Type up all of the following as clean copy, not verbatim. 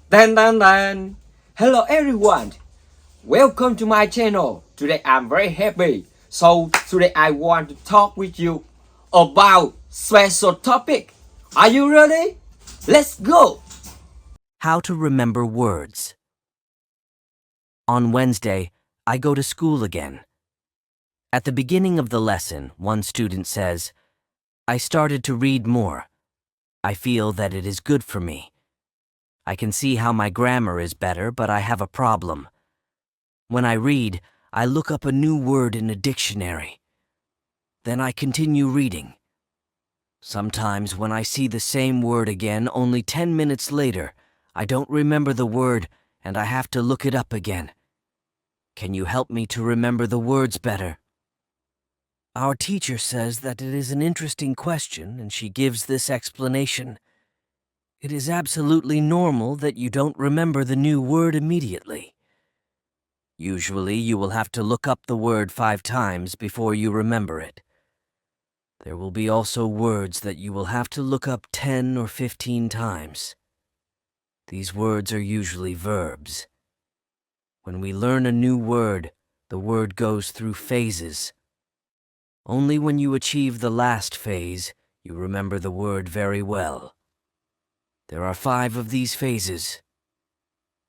Dan dan dan. Hello everyone. Welcome to my channel. Today I'm very happy. So today I want to talk with you about special topic. Are you ready? Let's go. How to remember words. On Wednesday, I go to school again. At the beginning of the lesson, one student says, "I started to read more. I feel that it is good for me. I can see how my grammar is better, but I have a problem. When I read, I look up a new word in a dictionary. Then I continue reading. Sometimes when I see the same word again only 10 minutes later, I don't remember the word and I have to look it up again. Can you help me to remember the words better?" Our teacher says that it is an interesting question and she gives this explanation. It is absolutely normal that you don't remember the new word immediately. Usually you will have to look up the word 5 times before you remember it. There will be also words that you will have to look up 10 or 15 times. These words are usually verbs. When we learn a new word, the word goes through phases. Only when you achieve the last phase, you remember the word very well. There are 5 of these phases.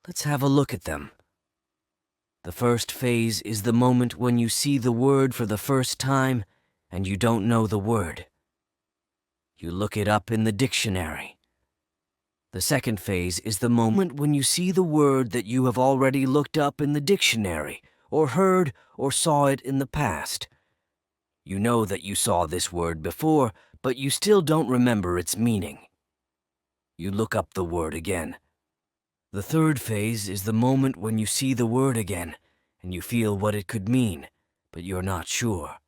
Let's have a look at them. The first phase is the moment when you see the word for the first time and you don't know the word. You look it up in the dictionary. The second phase is the moment when you see the word that you have already looked up in the dictionary, or heard or saw it in the past. You know that you saw this word before, but you still don't remember its meaning. You look up the word again. The third phase is the moment when you see the word again, and you feel what it could mean, but you're not sure.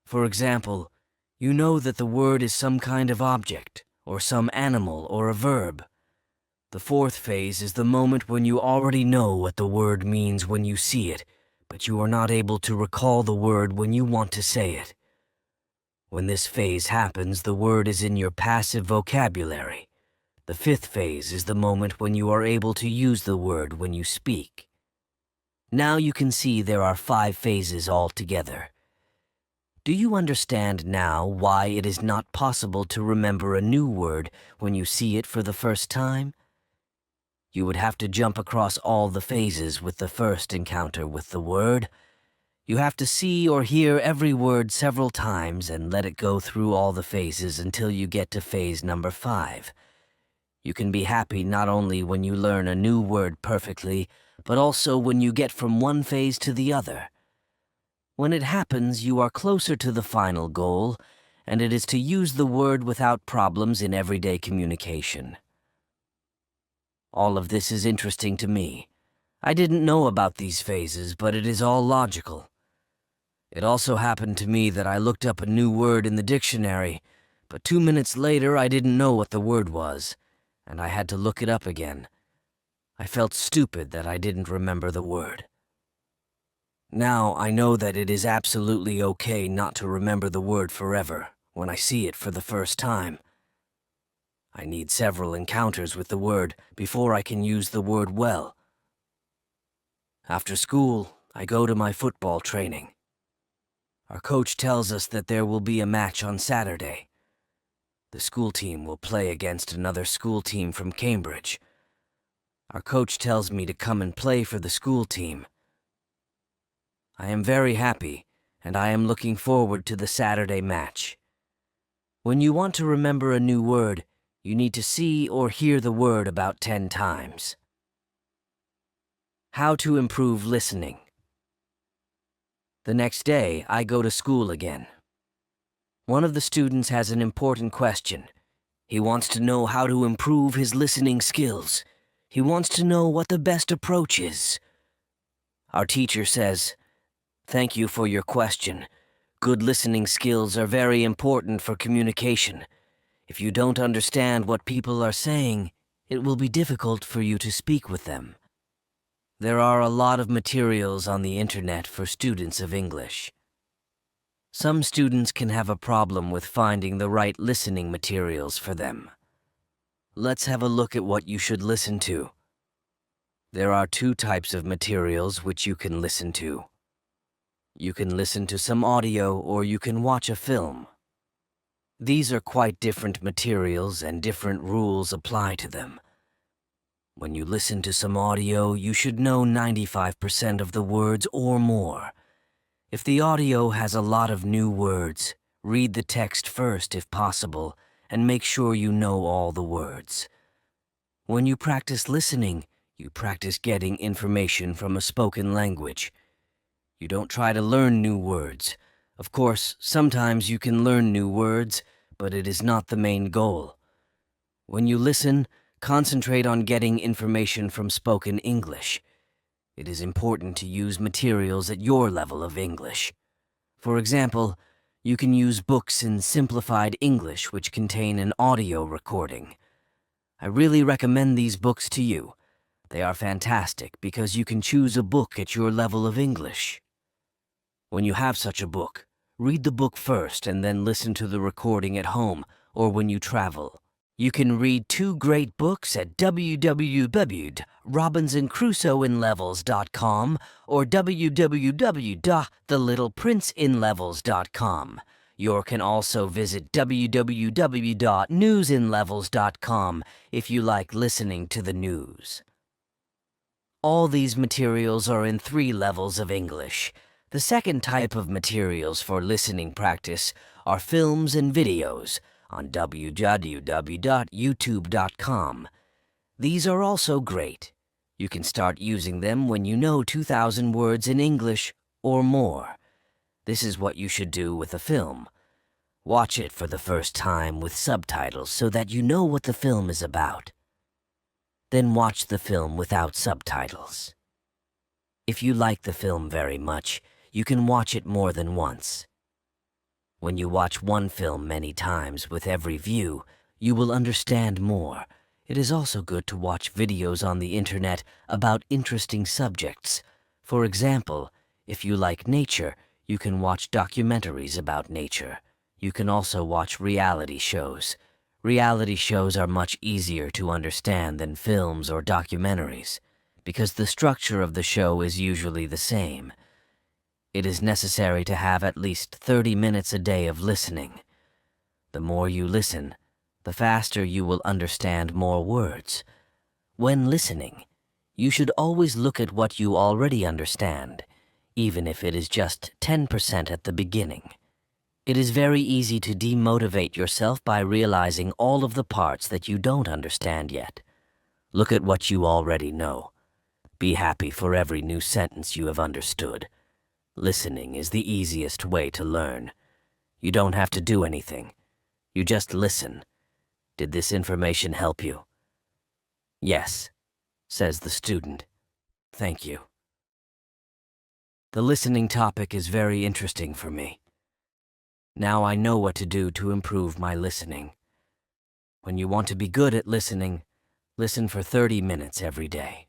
For example, you know that the word is some kind of object, or some animal, or a verb. The fourth phase is the moment when you already know what the word means when you see it, but you are not able to recall the word when you want to say it. When this phase happens, the word is in your passive vocabulary. The fifth phase is the moment when you are able to use the word when you speak. Now you can see there are 5 phases altogether. Do you understand now why it is not possible to remember a new word when you see it for the first time? You would have to jump across all the phases with the first encounter with the word. You have to see or hear every word several times and let it go through all the phases until you get to phase number 5. You can be happy not only when you learn a new word perfectly, but also when you get from one phase to the other. When it happens, you are closer to the final goal, and it is to use the word without problems in everyday communication. All of this is interesting to me. I didn't know about these phases, but it is all logical. It also happened to me that I looked up a new word in the dictionary, but 2 minutes later I didn't know what the word was, and I had to look it up again. I felt stupid that I didn't remember the word. Now I know that it is absolutely okay not to remember the word forever when I see it for the first time. I need several encounters with the word before I can use the word well. After school, I go to my football training. Our coach tells us that there will be a match on Saturday. The school team will play against another school team from Cambridge. Our coach tells me to come and play for the school team. I am very happy, and I am looking forward to the Saturday match. When you want to remember a new word, you need to see or hear the word about 10 times. How to improve listening. The next day, I go to school again. One of the students has an important question. He wants to know how to improve his listening skills. He wants to know what the best approach is. Our teacher says, "Thank you for your question. Good listening skills are very important for communication. If you don't understand what people are saying, it will be difficult for you to speak with them." There are a lot of materials on the internet for students of English. Some students can have a problem with finding the right listening materials for them. Let's have a look at what you should listen to. There are two types of materials which you can listen to. You can listen to some audio or you can watch a film. These are quite different materials and different rules apply to them. When you listen to some audio, you should know 95% of the words or more. If the audio has a lot of new words, read the text first if possible, and make sure you know all the words. When you practice listening, you practice getting information from a spoken language. You don't try to learn new words. Of course, sometimes you can learn new words, but it is not the main goal. When you listen, concentrate on getting information from spoken English. It is important to use materials at your level of English. For example, you can use books in simplified English which contain an audio recording. I really recommend these books to you. They are fantastic because you can choose a book at your level of English. When you have such a book, read the book first and then listen to the recording at home or when you travel. You can read two great books at www.robinsonCrusoeinlevels.com or www.thelittleprinceinlevels.com. You can also visit www.newsinlevels.com if you like listening to the news. All these materials are in 3 levels of English. The second type of materials for listening practice are films and videos on www.youtube.com. These are also great. You can start using them when you know 2,000 words in English or more. This is what you should do with a film. Watch it for the first time with subtitles so that you know what the film is about. Then watch the film without subtitles. If you like the film very much, you can watch it more than once. When you watch one film many times with every view, you will understand more. It is also good to watch videos on the internet about interesting subjects. For example, if you like nature, you can watch documentaries about nature. You can also watch reality shows. Reality shows are much easier to understand than films or documentaries, because the structure of the show is usually the same. It is necessary to have at least 30 minutes a day of listening. The more you listen, the faster you will understand more words. When listening, you should always look at what you already understand, even if it is just 10% at the beginning. It is very easy to demotivate yourself by realizing all of the parts that you don't understand yet. Look at what you already know. Be happy for every new sentence you have understood. Listening is the easiest way to learn. You don't have to do anything. You just listen. Did this information help you? Yes, says the student. Thank you. The listening topic is very interesting for me. Now I know what to do to improve my listening. When you want to be good at listening, listen for 30 minutes every day.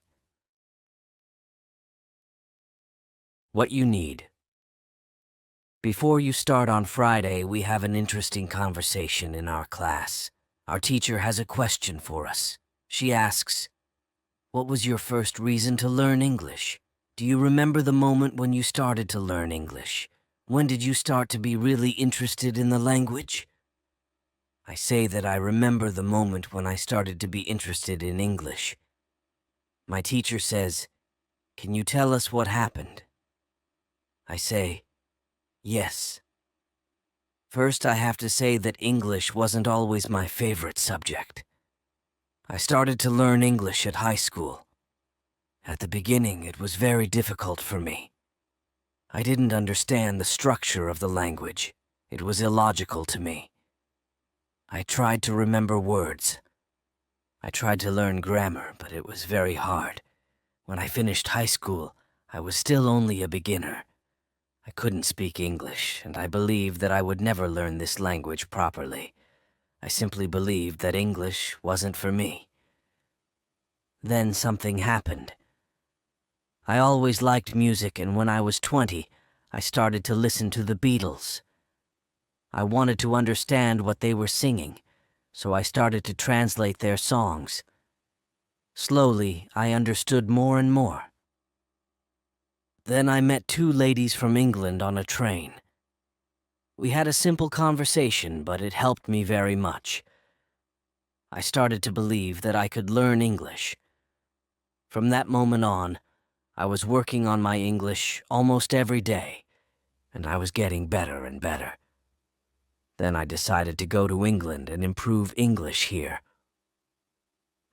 What you need. Before you start on Friday, we have an interesting conversation in our class. Our teacher has a question for us. She asks, "What was your first reason to learn English? Do you remember the moment when you started to learn English? When did you start to be really interested in the language?" I say that I remember the moment when I started to be interested in English. My teacher says, "Can you tell us what happened?" I say, "Yes." First, I have to say that English wasn't always my favorite subject. I started to learn English at high school. At the beginning, it was very difficult for me. I didn't understand the structure of the language. It was illogical to me. I tried to remember words. I tried to learn grammar, but it was very hard. When I finished high school, I was still only a beginner. I couldn't speak English, and I believed that I would never learn this language properly. I simply believed that English wasn't for me. Then something happened. I always liked music, and when I was 20, I started to listen to the Beatles. I wanted to understand what they were singing, so I started to translate their songs. Slowly, I understood more and more. Then I met two ladies from England on a train. We had a simple conversation, but it helped me very much. I started to believe that I could learn English. From that moment on, I was working on my English almost every day, and I was getting better and better. Then I decided to go to England and improve English here.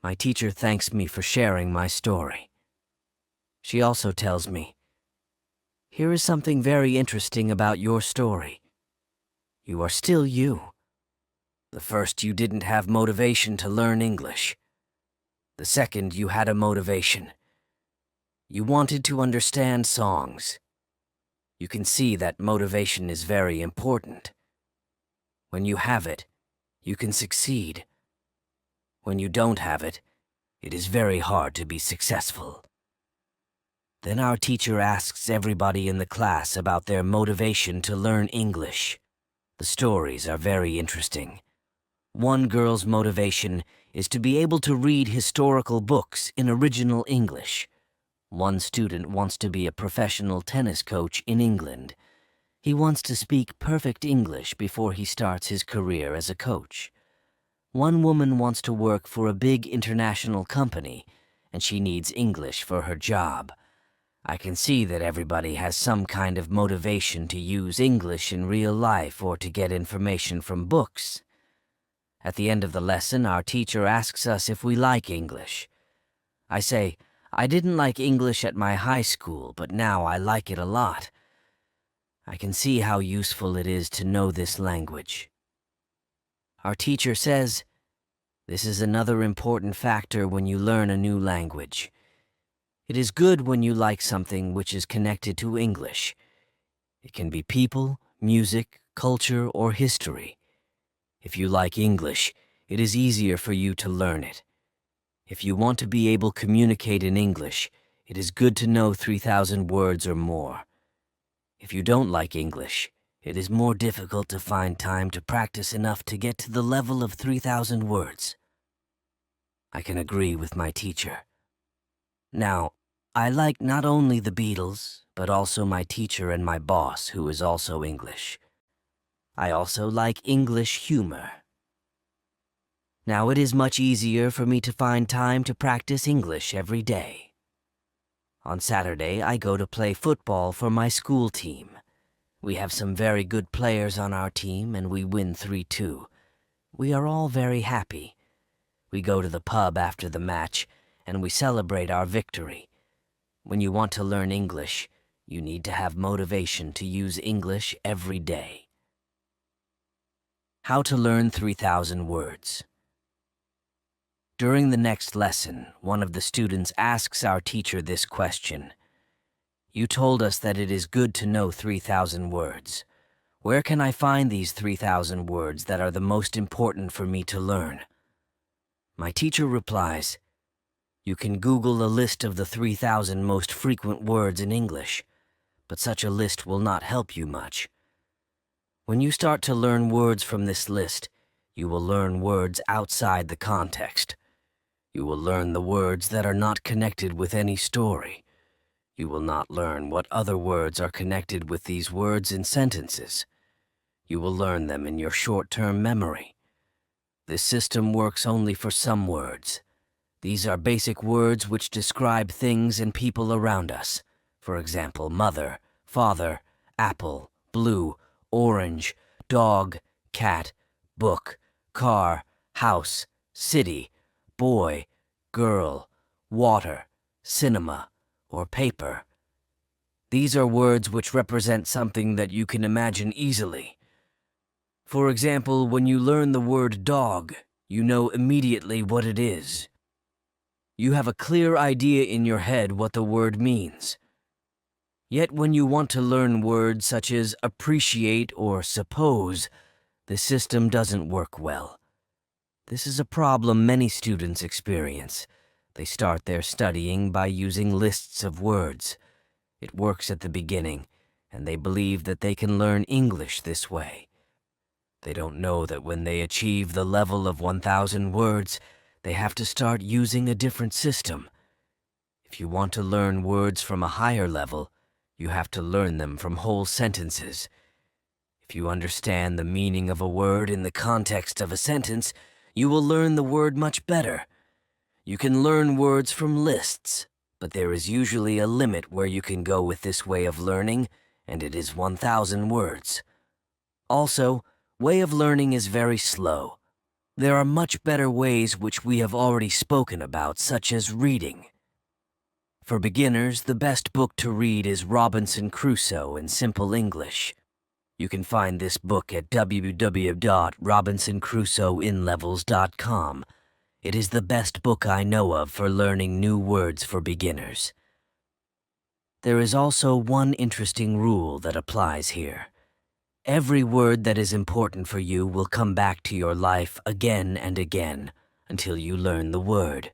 My teacher thanks me for sharing my story. She also tells me, "Here is something very interesting about your story. You are still you. The first, you didn't have motivation to learn English. The second, you had a motivation. You wanted to understand songs. You can see that motivation is very important. When you have it, you can succeed. When you don't have it, it is very hard to be successful." Then our teacher asks everybody in the class about their motivation to learn English. The stories are very interesting. One girl's motivation is to be able to read historical books in original English. One student wants to be a professional tennis coach in England. He wants to speak perfect English before he starts his career as a coach. One woman wants to work for a big international company, and she needs English for her job. I can see that everybody has some kind of motivation to use English in real life or to get information from books. At the end of the lesson, our teacher asks us if we like English. I say, I didn't like English at my high school, but now I like it a lot. I can see how useful it is to know this language. Our teacher says, this is another important factor when you learn a new language. It is good when you like something which is connected to English. It can be people, music, culture, or history. If you like English, it is easier for you to learn it. If you want to be able to communicate in English, it is good to know 3,000 words or more. If you don't like English, it is more difficult to find time to practice enough to get to the level of 3,000 words. I can agree with my teacher. Now, I like not only the Beatles, but also my teacher and my boss, who is also English. I also like English humor. Now it is much easier for me to find time to practice English every day. On Saturday, I go to play football for my school team. We have some very good players on our team and we win 3-2. We are all very happy. We go to the pub after the match and we celebrate our victory. When you want to learn English, you need to have motivation to use English every day. How to learn 3,000 words. During the next lesson, one of the students asks our teacher this question. You told us that it is good to know 3,000 words. Where can I find these 3,000 words that are the most important for me to learn? My teacher replies, you can Google a list of the 3,000 most frequent words in English, but such a list will not help you much. When you start to learn words from this list, you will learn words outside the context. You will learn the words that are not connected with any story. You will not learn what other words are connected with these words in sentences. You will learn them in your short-term memory. This system works only for some words. These are basic words which describe things and people around us. For example, mother, father, apple, blue, orange, dog, cat, book, car, house, city, boy, girl, water, cinema, or paper. These are words which represent something that you can imagine easily. For example, when you learn the word dog, you know immediately what it is. You have a clear idea in your head what the word means. Yet when you want to learn words such as appreciate or suppose, the system doesn't work well. This is a problem many students experience. They start their studying by using lists of words. It works at the beginning, and they believe that they can learn English this way. They don't know that when they achieve the level of 1,000 words, They have to start using a different system. If you want to learn words from a higher level, you have to learn them from whole sentences. If you understand the meaning of a word in the context of a sentence, you will learn the word much better. You can learn words from lists, but there is usually a limit where you can go with this way of learning, and it is 1,000 words. Also, way of learning is very slow. There are much better ways which we have already spoken about, such as reading. For beginners, the best book to read is Robinson Crusoe in Simple English. You can find this book at www.robinsoncrusoeinlevels.com. It is the best book I know of for learning new words for beginners. There is also one interesting rule that applies here. Every word that is important for you will come back to your life again and again until you learn the word.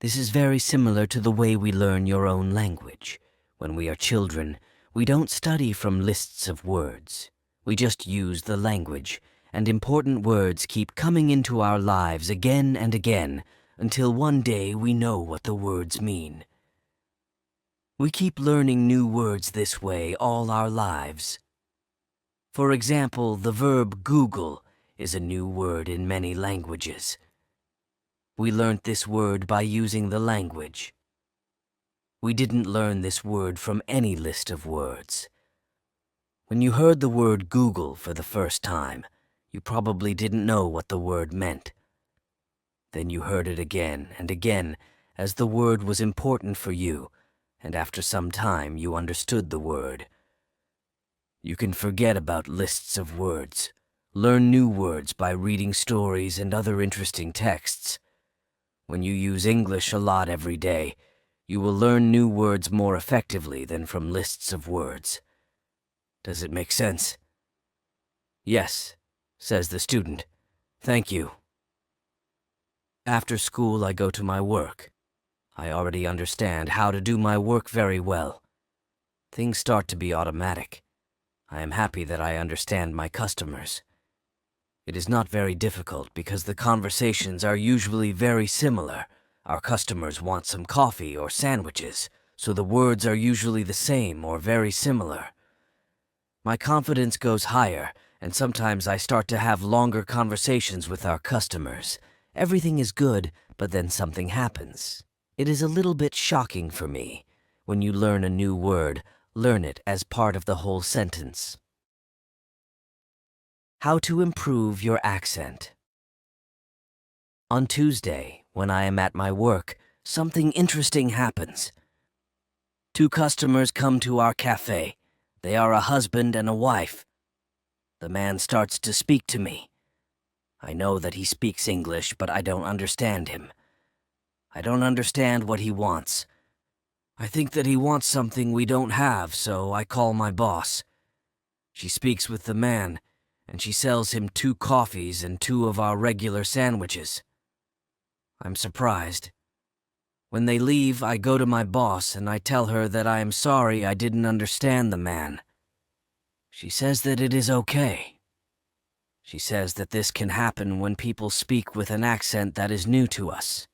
This is very similar to the way we learn your own language. When we are children, we don't study from lists of words. We just use the language, and important words keep coming into our lives again and again until one day we know what the words mean. We keep learning new words this way all our lives. For example, the verb Google is a new word in many languages. We learnt this word by using the language. We didn't learn this word from any list of words. When you heard the word Google for the first time, you probably didn't know what the word meant. Then you heard it again and again as the word was important for you, and after some time you understood the word. You can forget about lists of words. Learn new words by reading stories and other interesting texts. When you use English a lot every day, you will learn new words more effectively than from lists of words. Does it make sense? Yes, says the student. Thank you. After school, I go to my work. I already understand how to do my work very well. Things start to be automatic. I am happy that I understand my customers. It is not very difficult because the conversations are usually very similar. Our customers want some coffee or sandwiches, so the words are usually the same or very similar. My confidence goes higher, and sometimes I start to have longer conversations with our customers. Everything is good, but then something happens. It is a little bit shocking for me. When you learn a new word, learn it as part of the whole sentence. How to improve your accent. On Tuesday, when I am at my work, something interesting happens. 2 customers come to our cafe. They are a husband and a wife. The man starts to speak to me. I know that he speaks English, but I don't understand him. I don't understand what he wants. I think that he wants something we don't have, so I call my boss. She speaks with the man, and she sells him 2 coffees and 2 of our regular sandwiches. I'm surprised. When they leave, I go to my boss and I tell her that I am sorry I didn't understand the man. She says that it is okay. She says that this can happen when people speak with an accent that is new to us.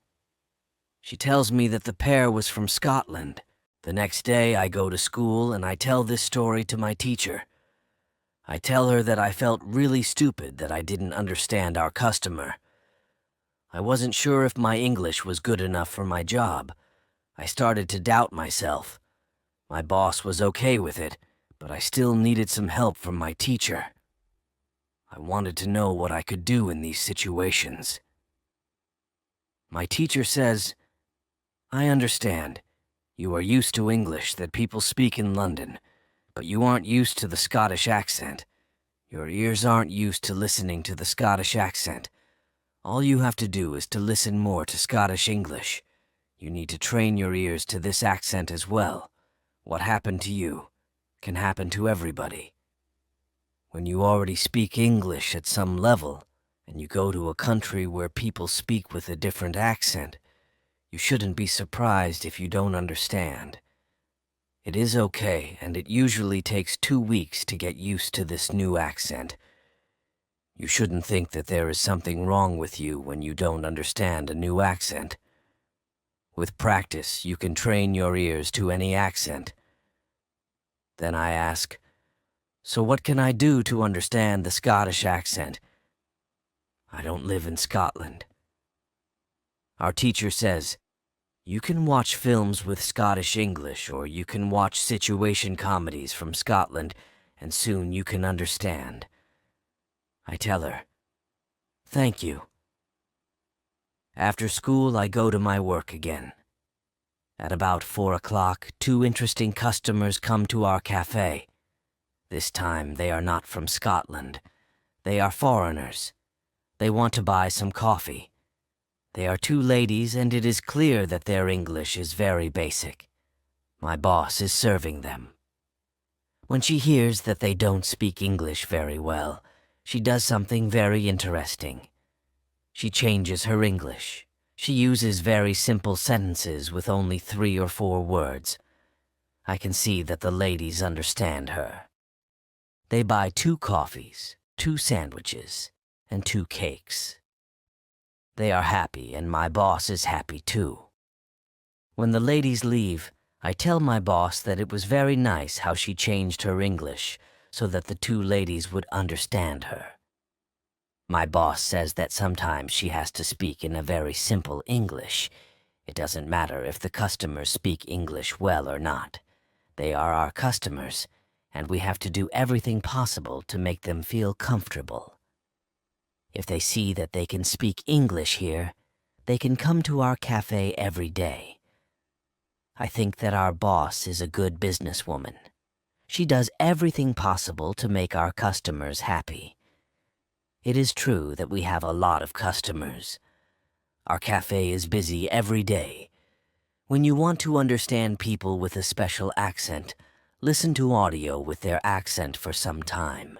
She tells me that the pair was from Scotland. The next day I go to school and I tell this story to my teacher. I tell her that I felt really stupid that I didn't understand our customer. I wasn't sure if my English was good enough for my job. I started to doubt myself. My boss was okay with it, but I still needed some help from my teacher. I wanted to know what I could do in these situations. My teacher says, "I understand. You are used to English that people speak in London, but you aren't used to the Scottish accent. Your ears aren't used to listening to the Scottish accent. All you have to do is to listen more to Scottish English. You need to train your ears to this accent as well. What happened to you can happen to everybody. When you already speak English at some level, and you go to a country where people speak with a different accent, you shouldn't be surprised if you don't understand. It is okay, and it usually takes 2 weeks to get used to this new accent. You shouldn't think that there is something wrong with you when you don't understand a new accent. With practice, you can train your ears to any accent. Then I ask, so what can I do to understand the Scottish accent? I don't live in Scotland. Our teacher says, you can watch films with Scottish English, or you can watch situation comedies from Scotland, and soon you can understand. I tell her, thank you. After school, I go to my work again. At about 4 o'clock, 2 interesting customers come to our cafe. This time, they are not from Scotland. They are foreigners. They want to buy some coffee. They are 2 ladies, and it is clear that their English is very basic. My boss is serving them. When she hears that they don't speak English very well, she does something very interesting. She changes her English. She uses very simple sentences with only 3 or 4 words. I can see that the ladies understand her. They buy 2 coffees, 2 sandwiches, and 2 cakes. They are happy, and my boss is happy too. When the ladies leave, I tell my boss that it was very nice how she changed her English so that the 2 ladies would understand her. My boss says that sometimes she has to speak in a very simple English. It doesn't matter if the customers speak English well or not. They are our customers, and we have to do everything possible to make them feel comfortable. If they see that they can speak English here, they can come to our cafe every day. I think that our boss is a good businesswoman. She does everything possible to make our customers happy. It is true that we have a lot of customers. Our cafe is busy every day. When you want to understand people with a special accent, listen to audio with their accent for some time.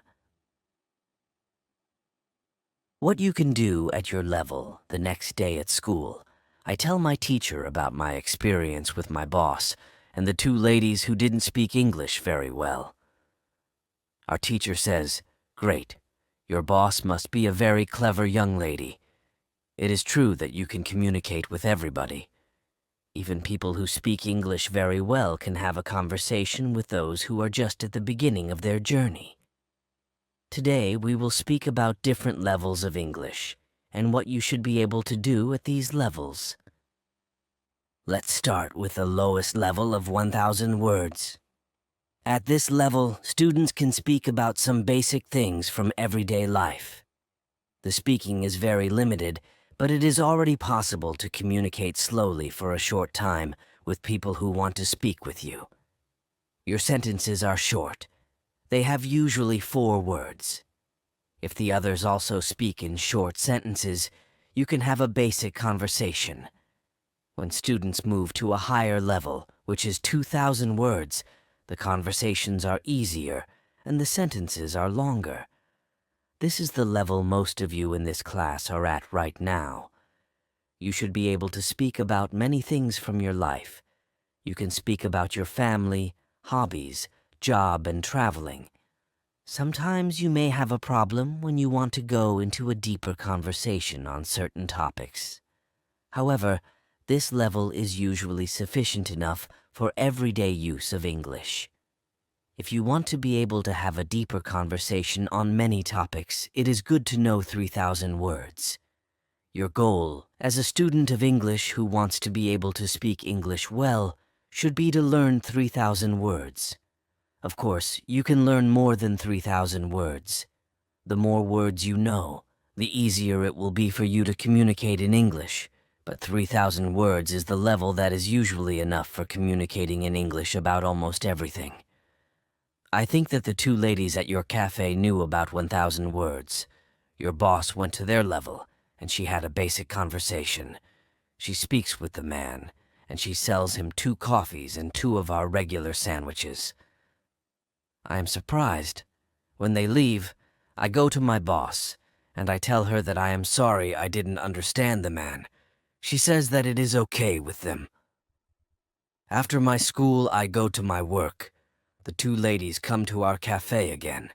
What you can do at your level the next day at school. I tell my teacher about my experience with my boss and the 2 ladies who didn't speak English very well. Our teacher says, "Great, your boss must be a very clever young lady. It is true that you can communicate with everybody. Even people who speak English very well can have a conversation with those who are just at the beginning of their journey. Today, we will speak about different levels of English and what you should be able to do at these levels. Let's start with the lowest level of 1,000 words. At this level, students can speak about some basic things from everyday life. The speaking is very limited, but it is already possible to communicate slowly for a short time with people who want to speak with you. Your sentences are short. They have usually 4 words. If the others also speak in short sentences, you can have a basic conversation. When students move to a higher level, which is 2,000 words, the conversations are easier and the sentences are longer. This is the level most of you in this class are at right now. You should be able to speak about many things from your life. You can speak about your family, hobbies, job, and traveling. Sometimes you may have a problem when you want to go into a deeper conversation on certain topics. However, this level is usually sufficient enough for everyday use of English. If you want to be able to have a deeper conversation on many topics, it is good to know 3,000 words. Your goal, as a student of English who wants to be able to speak English well, should be to learn 3,000 words. Of course, you can learn more than 3,000 words. The more words you know, the easier it will be for you to communicate in English. But 3,000 words is the level that is usually enough for communicating in English about almost everything. I think that the 2 ladies at your cafe knew about 1,000 words. Your boss went to their level, and she had a basic conversation. She speaks with the man, and she sells him 2 coffees and 2 of our regular sandwiches. I am surprised. When they leave, I go to my boss, and I tell her that I am sorry I didn't understand the man. She says that it is okay with them. After my school, I go to my work. The 2 ladies come to our cafe again.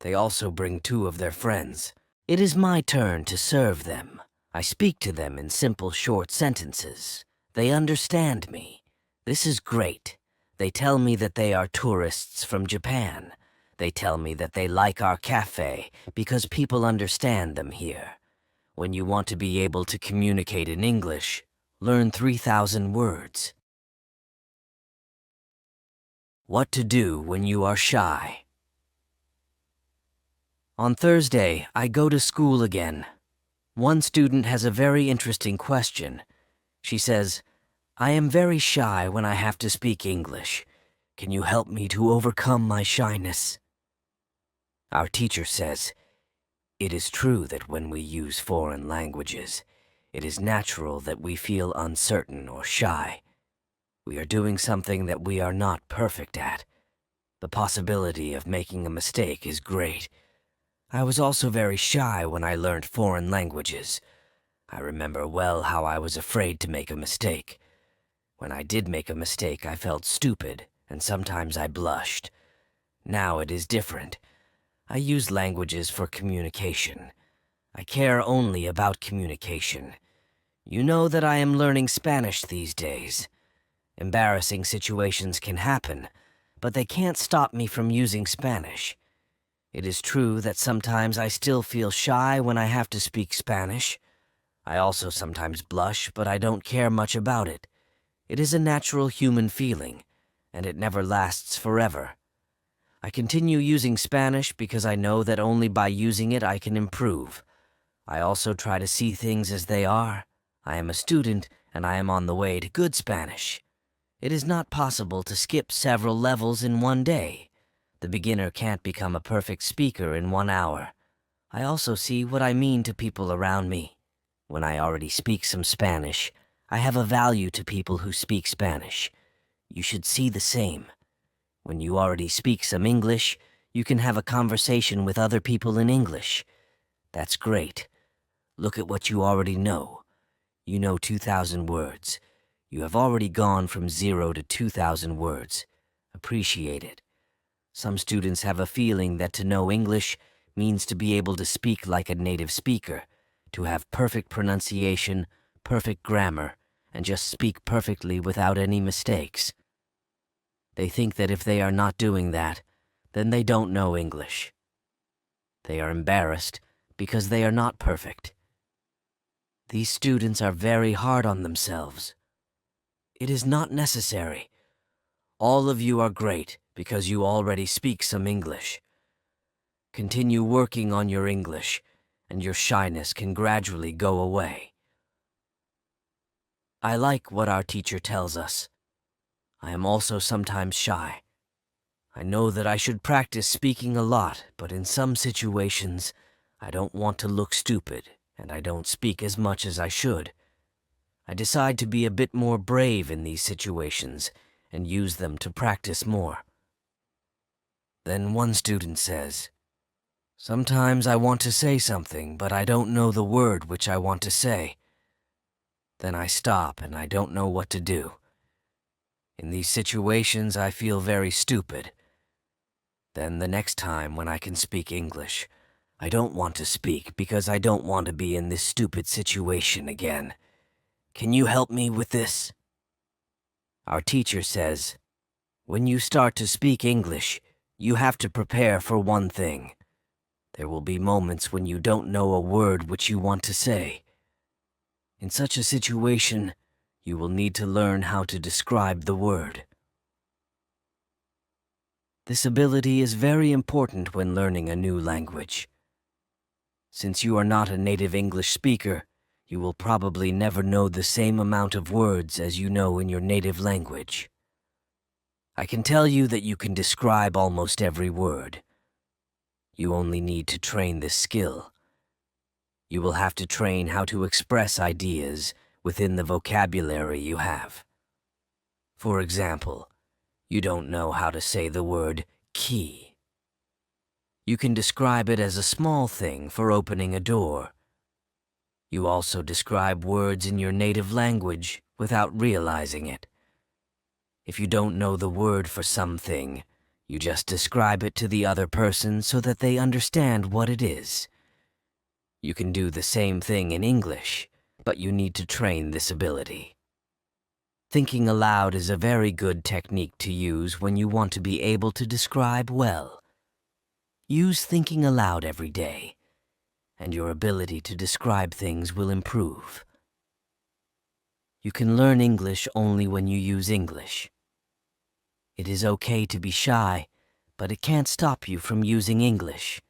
They also bring 2 of their friends. It is my turn to serve them. I speak to them in simple, short sentences. They understand me. This is great. They tell me that they are tourists from Japan. They tell me that they like our cafe because people understand them here. When you want to be able to communicate in English, learn 3,000 words. What to do when you are shy. On Thursday, I go to school again. One student has a very interesting question. She says, "I am very shy when I have to speak English. Can you help me to overcome my shyness?" Our teacher says, "It is true that when we use foreign languages, it is natural that we feel uncertain or shy. We are doing something that we are not perfect at. The possibility of making a mistake is great. I was also very shy when I learned foreign languages. I remember well how I was afraid to make a mistake. When I did make a mistake, I felt stupid, and sometimes I blushed. Now it is different. I use languages for communication. I care only about communication. You know that I am learning Spanish these days. Embarrassing situations can happen, but they can't stop me from using Spanish. It is true that sometimes I still feel shy when I have to speak Spanish. I also sometimes blush, but I don't care much about it. It is a natural human feeling, and it never lasts forever. I continue using Spanish because I know that only by using it I can improve. I also try to see things as they are. I am a student, and I am on the way to good Spanish. It is not possible to skip several levels in one day. The beginner can't become a perfect speaker in 1 hour. I also see what I mean to people around me. When I already speak some Spanish, I have a value to people who speak Spanish. You should see the same. When you already speak some English, you can have a conversation with other people in English. That's great. Look at what you already know. You know 2,000 words. You have already gone from 0 to 2,000 words. Appreciate it. Some students have a feeling that to know English means to be able to speak like a native speaker, to have perfect pronunciation, perfect grammar, and just speak perfectly without any mistakes. They think that if they are not doing that, then they don't know English. They are embarrassed because they are not perfect. These students are very hard on themselves. It is not necessary. All of you are great because you already speak some English. Continue working on your English, and your shyness can gradually go away. I like what our teacher tells us. I am also sometimes shy. I know that I should practice speaking a lot, but in some situations, I don't want to look stupid, and I don't speak as much as I should. I decide to be a bit more brave in these situations and use them to practice more. Then one student says, "Sometimes I want to say something, but I don't know the word which I want to say. Then I stop and I don't know what to do. In these situations, I feel very stupid. Then the next time when I can speak English, I don't want to speak because I don't want to be in this stupid situation again. Can you help me with this?" Our teacher says, "When you start to speak English, you have to prepare for one thing. There will be moments when you don't know a word which you want to say. In such a situation, you will need to learn how to describe the word." This ability is very important when learning a new language. Since you are not a native English speaker, you will probably never know the same amount of words as you know in your native language. I can tell you that you can describe almost every word. You only need to train this skill. You will have to train how to express ideas within the vocabulary you have. For example, you don't know how to say the word key. You can describe it as a small thing for opening a door. You also describe words in your native language without realizing it. If you don't know the word for something, you just describe it to the other person so that they understand what it is. You can do the same thing in English, but you need to train this ability. Thinking aloud is a very good technique to use when you want to be able to describe well. Use thinking aloud every day, and your ability to describe things will improve. You can learn English only when you use English. It is okay to be shy, but it can't stop you from using English.